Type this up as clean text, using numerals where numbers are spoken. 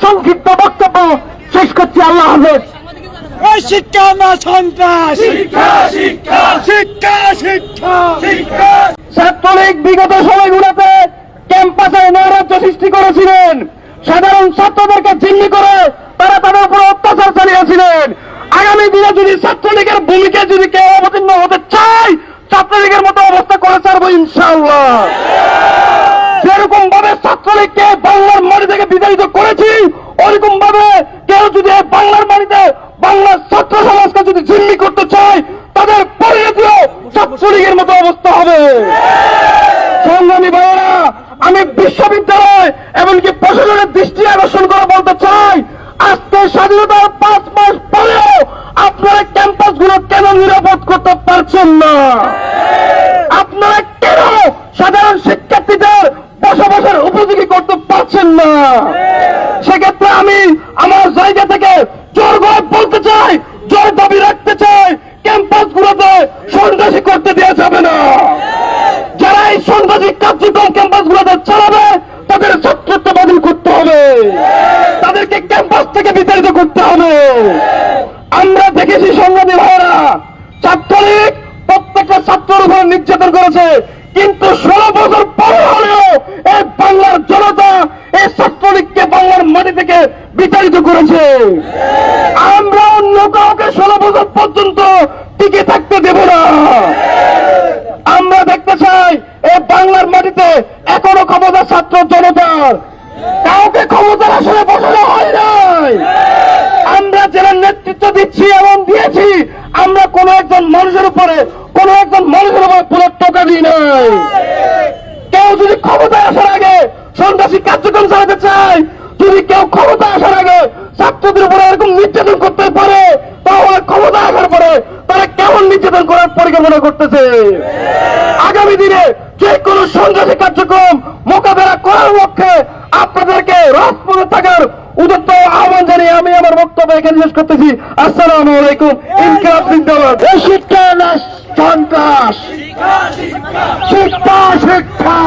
সংক্ষিপ্ত বক্তব্য শেষ করছি। আল্লাহ হাফেজ। শিক্ষা না সন্ত্রাস, শিক্ষা শিক্ষা শিক্ষা শিক্ষা শিক্ষা। ছাত্রলীগ বিগত সময়গুলোতে ক্যাম্পাসে নৈরাজ্য সৃষ্টি করেছিলেন, সাধারণ ছাত্রদেরকে জিম্মি করে তারা তাদের উপর অত্যাচার চালিয়েছিলেন। আগামী দিনে যদি ছাত্রলীগের ভূমিকা যদি কেউ অবতীর্ণ হতে চায়, ছাত্রলীগের মতো অবস্থা করে ছাড়বো ইনশাআল্লাহ। যেরকম ভাবে ছাত্রলীগকে বাংলার মাটি থেকে বিতাড়িত করেছি, ওরকম ভাবে কেউ যদি বাংলার মাটিতে বাংলার ছাত্র সমাজকে যদি জিম্মি করতে চায়, তাদের পরিণতিও ছাত্রলীগের মতো অবস্থা হবে। সংগ্রামী ভাইয়েরা, আমি বিশ্ববিদ্যালয় এমনকি প্রশাসনের দৃষ্টি আকর্ষণ করে বলতে চাই, আজকে স্বাধীনতার 5 মাস পরেও আপনারা ক্যাম্পাসগুলো কেন নিরাপদ করতে পারছেন না? আপনারা কেন সাধারণ শিক্ষার্থীদের বসবাসের উপযোগী করতে পারছেন না? সেক্ষেত্রে আমি আমার জায়গা থেকে জোর করে বলতে চাই, জোর দাবি রাখতে চাই, ক্যাম্পাসগুলোতে সন্ত্রাসী করতে দেওয়া যাবে না। যারা এই সন্ত্রাসী কার্যক্রম ক্যাম্পাসগুলোতে চালাবে, তাদের ছাত্রত্ব বাতিল করতে হবে, তাদেরকে ক্যাম্পাস থেকে বিতাড়িত করতে হবে। আমরা দেখেছি সংগ্রামী ভাইয়েরা, ছাত্রলীগ প্রত্যেকটা ছাত্রের উপর নির্যাতন করেছে, কিন্তু 16 বছর পরে হলেও এই বাংলার জনতা এই ছাত্রলীগকে বাংলার মাটি থেকে বিতাড়িত করেছে। আমরা অন্য কাউকে 16 বছর পর্যন্ত টিকে থাকতে দেব না। আমরা দেখতে চাই এই বাংলার মাটিতে এখনো ক্ষমতা ছাত্র জনতার, কাউকে ক্ষমতার আসলে বসানো হয় নাই। আমরা যারা নেতৃত্ব দিচ্ছি এবং দিয়েছি, আমরা কোন একজন মানুষের উপরে পুরো টোকা দিই নাই। কেউ যদি ক্ষমতায় আসার আগে সন্ত্রাসী কার্যক্রম চালাতে চায়, যদি কেউ ক্ষমতা আসার আগে ছাত্রদের উপরে এরকম নির্যাতন করতে পারে, তাহলে ক্ষমতা আসার পরে তারা কেমন নির্যাতন করার পরিকল্পনা করতেছে? আগামী দিনে যে কোনো সন্ত্রাসী কার্যক্রম মোকাবেলা করার লক্ষ্যে আপনাদেরকে রাজপথে থাকার উদ্যত আহ্বান জানিয়ে আমি আমার বক্তব্য এখানে শেষ করতেছি। আসসালামু আলাইকুম। ইনকিলাব জিন্দাবাদ। শিক্ষা না সন্ত্রাস, শিক্ষা শিক্ষা।